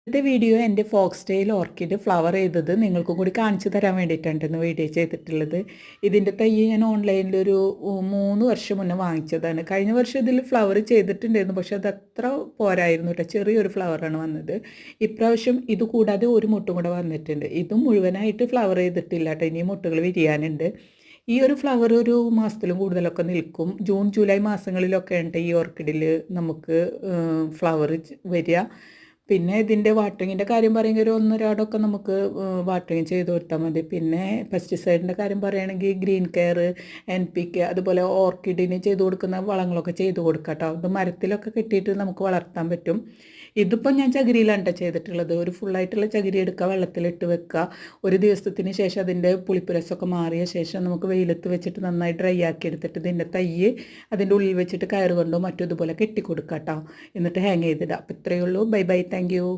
ഇന്നത്തെ വീഡിയോ എൻ്റെ Fox tail orchid flower ചെയ്തത് നിങ്ങൾക്കും കൂടി കാണിച്ചു തരാൻ വേണ്ടിയിട്ടാണ് ഇന്ന് വീഡിയോ ചെയ്തിട്ടുള്ളത്. ഇതിൻ്റെ തൈ ഞാൻ ഓൺലൈനിൽ ഒരു 3 വർഷം മുന്നേ വാങ്ങിച്ചതാണ്. കഴിഞ്ഞ വർഷം ഇതിൽ ഫ്ലവർ ചെയ്തിട്ടുണ്ടായിരുന്നു, പക്ഷെ അത് അത്ര പോരായിരുന്നു കേട്ടോ. ചെറിയൊരു ഫ്ലവറാണ് വന്നത്. ഇപ്രാവശ്യം ഇത് കൂടാതെ ഒരു മുട്ടും കൂടെ വന്നിട്ടുണ്ട്. ഇതും മുഴുവനായിട്ട് ഫ്ലവർ ചെയ്തിട്ടില്ല കേട്ടോ, ഇനിയും മുട്ടുകൾ വിരിയാനുണ്ട്. ഈ ഒരു ഫ്ലവർ ഒരു മാസത്തിലും കൂടുതലൊക്കെ നിൽക്കും. ജൂൺ ജൂലൈ മാസങ്ങളിലൊക്കെ ഉണ്ട് ഈ ഓർക്കിഡിൽ നമുക്ക് ഫ്ലവർ വരിക. പിന്നെ ഇതിൻ്റെ വാട്ടറിങ്ങിൻ്റെ കാര്യം പറയുമെങ്കിൽ ഒരു 1-2 നമുക്ക് വാട്ടറിങ് ചെയ്ത് കൊടുത്താൽ മതി. പിന്നെ പെസ്റ്റിസൈഡിൻ്റെ കാര്യം പറയുകയാണെങ്കിൽ ഗ്രീൻ കെയർ, NPK, അതുപോലെ ഓർക്കിഡിന് ചെയ്ത് കൊടുക്കുന്ന വളങ്ങളൊക്കെ ചെയ്ത് കൊടുക്കാം കേട്ടോ. അത് മരത്തിലൊക്കെ കെട്ടിയിട്ട് നമുക്ക് വളർത്താൻ പറ്റും. ഇതിപ്പോൾ ഞാൻ ചകിരിയിലാണ് കേട്ടോ ചെയ്തിട്ടുള്ളത്. ഒരു ഫുള്ളായിട്ടുള്ള ചകിരി എടുക്കുക, വെള്ളത്തിലിട്ട് വെക്കുക. ഒരു ദിവസത്തിന് ശേഷം അതിൻ്റെ പുളിപ്പുരസൊക്കെ മാറിയ ശേഷം നമുക്ക് വെയിലത്ത് വെച്ചിട്ട് നന്നായി ഡ്രൈ ആക്കി എടുത്തിട്ട് ഇതിൻ്റെ തൈ അതിൻ്റെ ഉള്ളിൽ വെച്ചിട്ട് കയറ് കൊണ്ടോ മറ്റോ ഇതുപോലെ കെട്ടിക്കൊടുക്കാം കേട്ടോ. എന്നിട്ട് ഹാങ് ചെയ്തിടാം. അപ്പോൾ ഇത്രയേ ഉള്ളൂ. Bye bye, thank you.